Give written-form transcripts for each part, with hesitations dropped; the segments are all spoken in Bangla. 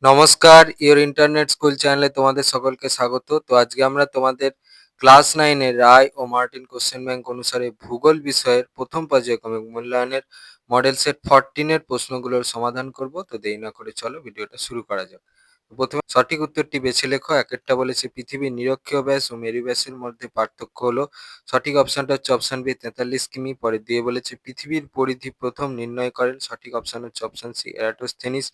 নমস্কার, ইওর ইন্টারনেট স্কুল চ্যানেলে তোমাদের সকলকে স্বাগত। তো আজকে আমরা তোমাদের ক্লাস 9 এর রায় ও মার্টিন কোশ্চেন ব্যাংক অনুসারে ভূগোল বিষয়ের প্রথম পর্যায়ক্রমিক মূল্যায়নের মডেল সেট 14 এর প্রশ্নগুলোর সমাধান করব। তো দেরি না করে চলো ভিডিওটা শুরু করা যাক। প্রথমে সঠিক উত্তরটি বেছে লেখো। একটা বলেছে পৃথিবীর নিরক্ষীয় ব্যাস ও মেরু ব্যাসের মধ্যে পার্থক্য হলো। সঠিক অপশনটা হচ্ছে অপশন বি 43 কিমি। পরে দিয়ে বলেছে পৃথিবীর পরিধি প্রথম নির্ণয় করেন। সঠিক অপশন হচ্ছে অপশন সি এরাটোস্থেনিস।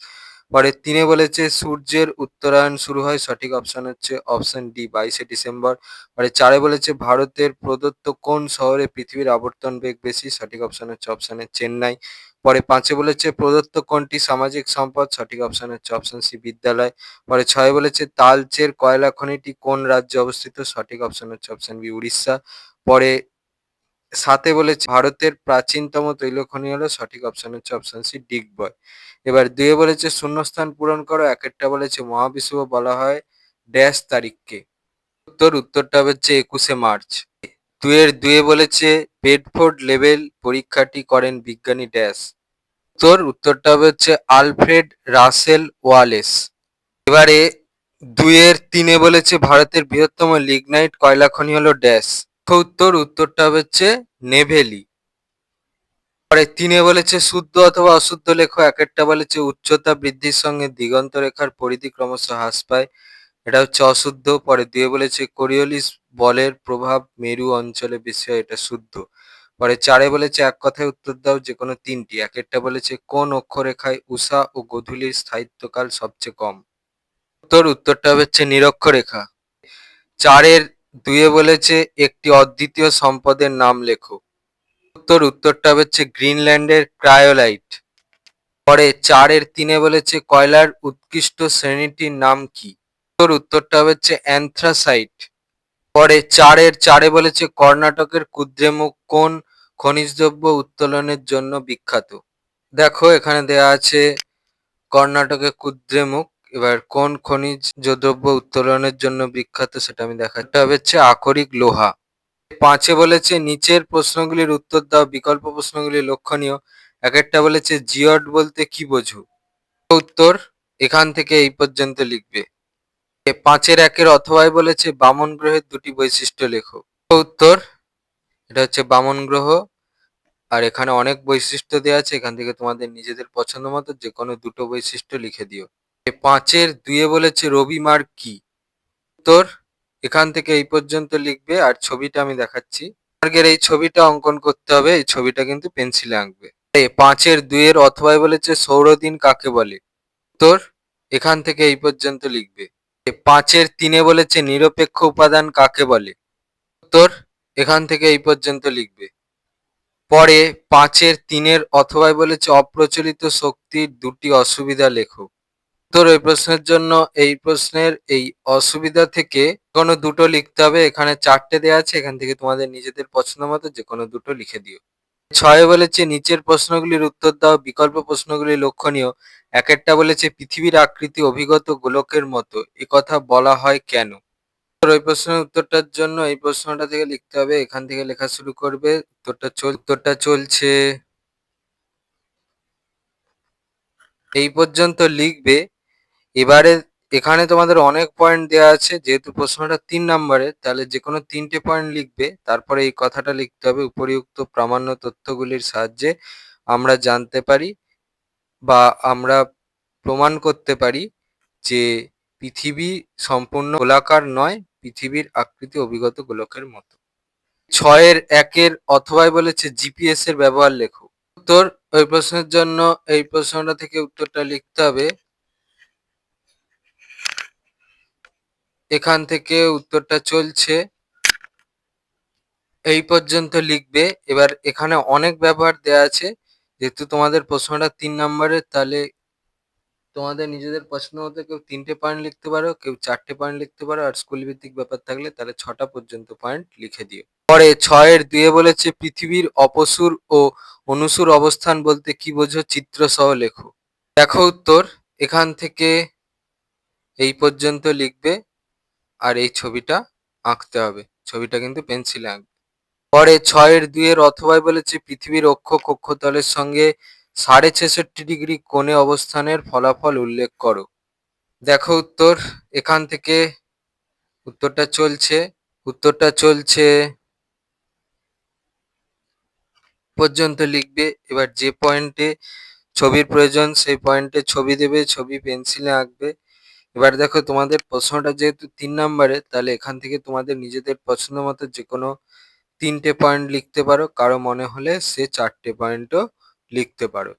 পরে 3 বলেছে সূর্যের উত্তরায়ণ শুরু হয়। সঠিক অপশন হচ্ছে অপশন ডি 22শে ডিসেম্বর। পরে 4 বলেছে ভারতের প্রদত্ত কোন শহরে পৃথিবীর আবর্তন বেগ বেশি। সঠিক অপশন হচ্ছে অপশন এ চেন্নাই। পরে 5 বলেছে প্রদত্ত কোনটি সামাজিক সম্পদ। সঠিক অপশন হচ্ছে অপশন সি বিদ্যালয়। পরে 6 বলেছে তালচের কয়লা খনিটি কোন রাজ্যে অবস্থিত। সঠিক অপশন হচ্ছে অপশন বি উড়িষ্যা। পরে 7 বলেছে ভারতের প্রাচীনতম তৈল খনি হলো। সঠিক অপশন হচ্ছে অপশন সি ডিগবয়। এবার 2 বলেছে শূন্যস্থান পূরণ করো। একটা বলেছে মহাবিষুব বলা হয় ড্যাশ তারিখকে। উত্তরটা হচ্ছে 21শে মার্চ। 2 বলেছে বেডফোর্ড লেভেল পরীক্ষাটি করেন বিজ্ঞানী ড্যাশ। উত্তরটা হচ্ছে আলফ্রেড রাসেল ওয়ালেস। এবারে 3 বলেছে ভারতের বৃহত্তম লিগনাইট কয়লা খনি হলো ড্যাশ। উত্তরটা হচ্ছে নেভেলি। পরে 3 বলেছে শুদ্ধ অথবা অশুদ্ধ লেখো। একটা বলেছে উচ্চতা বৃদ্ধির সঙ্গে দিগন্ত রেখার পরিধি ক্রমশ হ্রাস পায়। এটা হচ্ছে অশুদ্ধ। পরে 2 বলেছে কোরিওলিস বলের প্রভাব মেরু অঞ্চলে বেশি হয়। এটা শুদ্ধ। পরে 4 বলেছে এক কথায় উত্তর দাও যে কোনো তিনটি। একটা বলেছে কোন অক্ষরেখায় উষা ও গোধূলির স্থায়িত্বকাল সবচেয়ে কম। উত্তরটা হচ্ছে নিরক্ষরেখা। 4 বলেছে একটি অদ্বিতীয় সম্পদের নাম লেখো। উত্তরটা হচ্ছে গ্রিনল্যান্ডের ক্রায়োলাইট। পরে 3 বলেছে কয়লার উৎকৃষ্ট শ্রেণীটির নাম কি। উত্তরটা হচ্ছে অ্যান্থ্রাসাইট। পরে 4 বলেছে কর্ণাটকের কুদ্রেমুখ কোন খনিজ দ্রব্য উত্তোলনের জন্য বিখ্যাত। দেখো এখানে দেয়া আছে কর্ণাটকের কুদ্রেমুখ। এবার কোন খনিজ দ্রব্য উত্তোলনের জন্য বিখ্যাত সেটা আমি দেখাতে হবে হচ্ছে আকরিক লোহা। 5 বলেছে নিচের প্রশ্নগুলির উত্তর দাও। বিকল্প প্রশ্নগুলি লক্ষণীয়। একটা বলেছে জিওড বলতে কি বোঝো। উত্তর এখান থেকে এই পর্যন্ত লিখবে। 5 অথবাই বলেছে বামন গ্রহের দুটি বৈশিষ্ট্য লেখো। উত্তর এটা হচ্ছে বামন গ্রহ। আর এখানে অনেক বৈশিষ্ট্য দেওয়া আছে, এখান থেকে তোমাদের নিজেদের পছন্দ মতো যে কোনো দুটো বৈশিষ্ট্য লিখে দিও। 5 বলেছে রবি মার্ক কি। উত্তর এখান থেকে এই পর্যন্ত লিখবে। আর ছবিটা আমি দেখাচ্ছি। মার্কের এই ছবিটা অঙ্কন করতে হবে। এই ছবিটা কিন্তু পেন্সিলে আঁকবে। 5 অথবাই বলেছে সৌরদিন কাকে বলে। উত্তর এখান থেকে এই পর্যন্ত লিখবে। 5 বলেছে নিরপেক্ষ উপাদান কাকে বলে। উত্তর এখান থেকে এই পর্যন্ত লিখবে। পরে 5 অথবাই বলেছে অপ্রচলিত শক্তির দুটি অসুবিধা লেখো। উত্তর এই প্রশ্নের জন্য এই প্রশ্নের এই অসুবিধা থেকে কোনো দুটো লিখতে হবে। এখানে 4টে দেওয়া আছে, এখান থেকে তোমাদের নিজেদের পছন্দ মতো যে কোনো দুটো লিখে দিও। 6 বলেছে নিচের প্রশ্নগুলির উত্তর দাও। বিকল্প প্রশ্নগুলি লক্ষণীয়। একটা বলেছে পৃথিবীর আকৃতি অভিগত গোলকের মতো একথা বলা হয় কেন। ওই প্রশ্নের উত্তরটার জন্য এই প্রশ্নটা থেকে লিখতে হবে। এখান থেকে লেখা শুরু করবে। উত্তরটা চলছে এই পর্যন্ত লিখবে। এবারে এখানে তোমাদের অনেক পয়েন্ট দেওয়া আছে, যেহেতু প্রশ্নটা 3 নম্বরের, তাহলে যে কোনো 3টে পয়েন্ট লিখবে। তারপরে এই কথাটা লিখতে হবে উপরিউক্ত প্রামাণ্য তথ্যগুলির সাহায্যে আমরা জানতে পারি বা আমরা প্রমাণ করতে পারি যে পৃথিবী সম্পূর্ণ গোলাকার নয়, পৃথিবীর আকৃতি অভিগত গোলকের মতো। 6 অথবাই বলেছে জিপিএস এর ব্যবহার লেখো। উত্তর ওই প্রশ্নের জন্য এই প্রশ্নটা থেকে উত্তরটা লিখতে হবে। এখান থেকে উত্তরটা চলছে এই পর্যন্ত লিখবে। এবার এখানে অনেক ব্যবহার দেওয়া আছে, যেহেতু তোমাদের প্রশ্নটা 3 নম্বরের, তাহলে তোমাদের নিজেদের পছন্দ মতো কেউ 3টে পয়েন্ট লিখতে পারো, কেউ 4টে পয়েন্ট লিখতে পারো। আর স্কুল ভিত্তিক ব্যাপার থাকলে তাহলে 6টা পর্যন্ত পয়েন্ট লিখে দিও। পরে 6 বলেছে পৃথিবীর অপসুর ও অনুসুর অবস্থান বলতে কি বোঝো, চিত্র সহ লেখো। দেখো উত্তর এখান থেকে এই পর্যন্ত লিখবে। আর এই ছবিটা আঁকতে হবে। ছবিটা কিন্তু পেন্সিলে আঁকবে। পরে 6 অথবাই বলেছে পৃথিবীর অক্ষ কক্ষতলের সঙ্গে 66.5 ডিগ্রি কোণে অবস্থানের ফলাফল উল্লেখ করো। দেখো উত্তর এখান থেকে উত্তরটা চলছে। উত্তরটা চলছে পর্যন্ত লিখবে। এবার যে পয়েন্টে ছবির প্রয়োজন সেই পয়েন্টে ছবি দেবে, ছবি পেন্সিলে আঁকবে। এবার দেখো তোমাদের প্রশ্নটা যেহেতু ৩ নাম্বারের, তাহলে এখান থেকে তোমাদের নিজেদের পছন্দ মতো যেকোনো ৩টে পয়েন্ট লিখতে পারো। কারো মনে হলে সে ৪টে পয়েন্টও লিখতে পারো।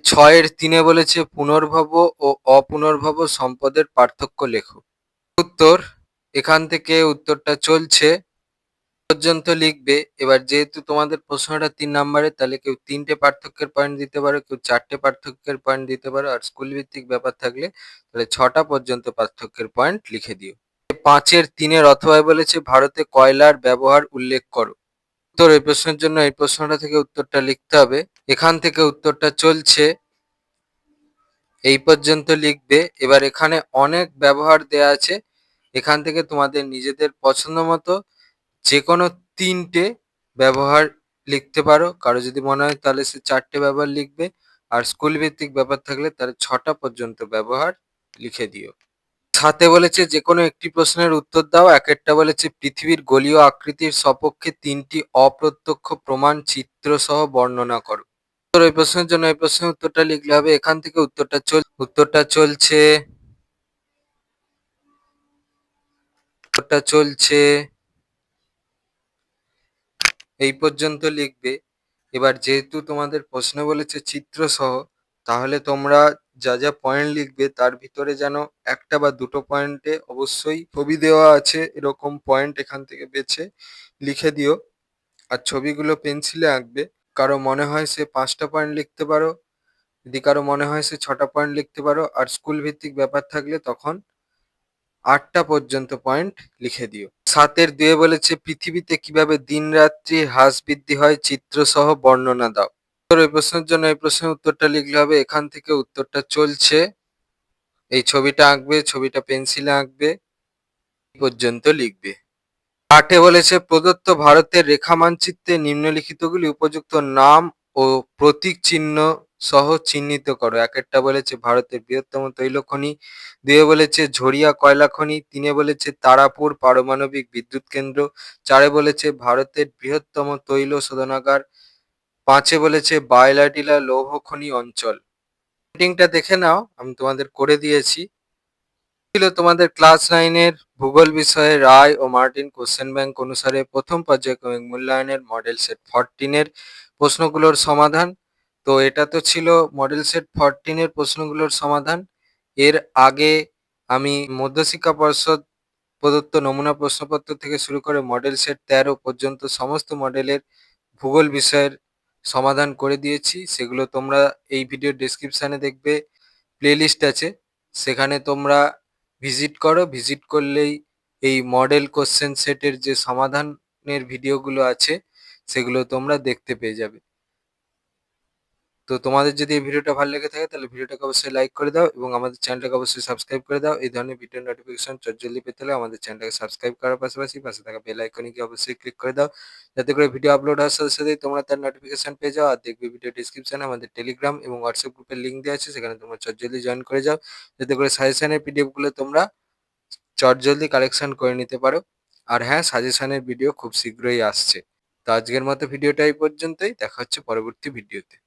৬ এর ৩-এ বলেছে পুনর্ভব ও অপুনর্ভব সম্পদের পার্থক্য লেখো। উত্তর এখান থেকে উত্তরটা চলছে পর্যন্ত লিখবে। এবার যেহেতু তোমাদের প্রশ্নটা ৩ নাম্বারের, তাহলে কেউ ৩টে পার্থক্যের পয়েন্ট দিতে পারো, কেউ ৪টে পার্থক্যের পয়েন্ট দিতে পারো। আর স্কুল ভিত্তিক ব্যাপার থাকলে তাহলে ৬টা পর্যন্ত পার্থক্যের পয়েন্ট লিখে দিও। ৫-এর ৩-এর অথবায় বলেছে ভারতে কয়লার ব্যবহার উল্লেখ করো। উত্তর এই প্রশ্নের জন্য এই প্রশ্নটা থেকে উত্তরটা লিখতে হবে। এখান থেকে উত্তরটা চলছে এই পর্যন্ত লিখবে। এবার এখানে অনেক ব্যবহার দেয়া আছে, এখান থেকে তোমাদের নিজেদের পছন্দ মতো যেকোনো ৩টে ব্যবহার লিখতে পারো। কারো যদি মনে হয় তাহলে সে ৪টে ব্যবহার লিখবে। আর স্কুল ভিত্তিক ব্যাপার থাকলে তাহলে ৬টা পর্যন্ত ব্যবহার লিখে দিও। ৭-এ বলেছে যেকোনো একটি প্রশ্নের উত্তর দাও। ১-এরটা বলেছে পৃথিবীর গোলীয় আকৃতির সপক্ষে ৩টি অপ্রত্যক্ষ প্রমাণ চিত্রসহ বর্ণনা করো। উত্তর এই প্রশ্নের জন্য এই প্রশ্নের উত্তরটা লিখলে হবে। এখান থেকে উত্তরটা চলছে এই পর্যন্ত লিখবে। এবার যেহেতু তোমাদের প্রশ্নে বলেছে চিত্র সহ, তাহলে তোমরা যা যা পয়েন্ট লিখবে তার ভিতরে যেন একটা বা দুটো পয়েন্টে অবশ্যই ছবি দেওয়া আছে এরকম পয়েন্ট এখান থেকে বেছে লিখে দিও। আর ছবিগুলো পেন্সিলে আঁকবে। কারো মনে হয় সে ৫টা পয়েন্ট লিখতে পারো, যদি কারো মনে হয় সে ৬টা পয়েন্ট লিখতে পারো। আর স্কুল ভিত্তিক ব্যাপার থাকলে তখন ৮টা পর্যন্ত পয়েন্ট লিখে দিও। ৭-এর ২-এ বলেছে পৃথিবীতে কিভাবে দিন-রাত্রি হ্রাস-বৃদ্ধি হয় চিত্রসহ বর্ণনা দাও। উত্তর এই প্রশ্নের জন্য এই প্রশ্নের উত্তরটা লিখলে হবে। এখান থেকে উত্তরটা চলছে এই ছবিটা আঁকবে, ছবিটা পেন্সিলে আঁকবে, এই পর্যন্ত লিখবে। ৮-এ বলেছে প্রদত্ত ভারতের রেখা মানচিত্রে নিম্নলিখিতগুলি উপযুক্ত নাম ও প্রতীক চিহ্ন সহ চিহ্নিত করো। ১-এরটা বলেছে ভারতের বৃহত্তম তৈল খনি, ২-এ বলেছে ঝরিয়া কয়লা খনি, ৩-এ বলেছে তারাপুর পারমাণবিক বিদ্যুৎ কেন্দ্র, ৪-এ বলেছে ভারতের বৃহত্তম তৈল শোধনাগার, ৫-এ বলেছে বায়লাটিলা লৌহ খনি অঞ্চল। পেন্টিংটা দেখে নাও, আমি তোমাদের করে দিয়েছি। ছিল তোমাদের ক্লাস 9-এর ভূগোল বিষয়ে রায় ও মার্টিন কোশ্চেন ব্যাংক অনুসারে প্রথম পর্যায়ক্রমিক মূল্যায়নের মডেল সেট 14-এর প্রশ্নগুলোর সমাধান। তো এটা তো ছিল মডেল সেট 14-এর প্রশ্নগুলোর সমাধান। এর আগে আমি মধ্যশিক্ষা পর্ষদ প্রদত্ত নমুনা প্রশ্নপত্র থেকে শুরু করে মডেল সেট 13 পর্যন্ত সমস্ত মডেলের ভূগোল বিষয়ের সমাধান করে দিয়েছি। সেগুলো তোমরা এই ভিডিওর ডেসক্রিপশনে দেখবে প্লেলিস্ট আছে, সেখানে তোমরা ভিজিট করো। ভিজিট করলেই এই মডেল কোশ্চেন সেটের যে সমাধানের ভিডিওগুলো আছে সেগুলো তোমরা দেখতে পেয়ে যাবে। তো তোমাদের যদি এই ভিডিওটা ভালো লেগে থাকে তাহলে ভিডিওটাকে অবশ্যই লাইক করে দাও এবং আমাদের চ্যানেলটাকে অবশ্যই সাবস্ক্রাইব করে দাও। এই ধরনের ভিডিও নোটিফিকেশন জলদি পেতে হলে আমাদের চ্যানেলটাকে সাবস্ক্রাইব করার পাশাপাশি পাশে থাকা বেল আইকনে গিয়ে অবশ্যই ক্লিক করে দাও, যাতে করে ভিডিও আপলোড হওয়ার সাথে সাথেই তোমরা তার নোটিফিকেশন পেয়ে যাও। আর দেখবে ভিডিও ডিসক্রিপশনে আমাদের টেলিগ্রাম এবং হোয়াটসঅ্যাপ গ্রুপের লিঙ্ক দেওয়া আছে, সেখানে তোমরা জলদি জয়েন করে যাও, যাতে করে সাজেশনের পিডিএফ গুলো তোমরা জলদি কালেকশন করে নিতে পারো। আর হ্যাঁ, সাজেশনের ভিডিও খুব শীঘ্রই আসছে। তো আজকের মতো ভিডিওটা এই পর্যন্তই, দেখা হচ্ছে পরবর্তী ভিডিওতে।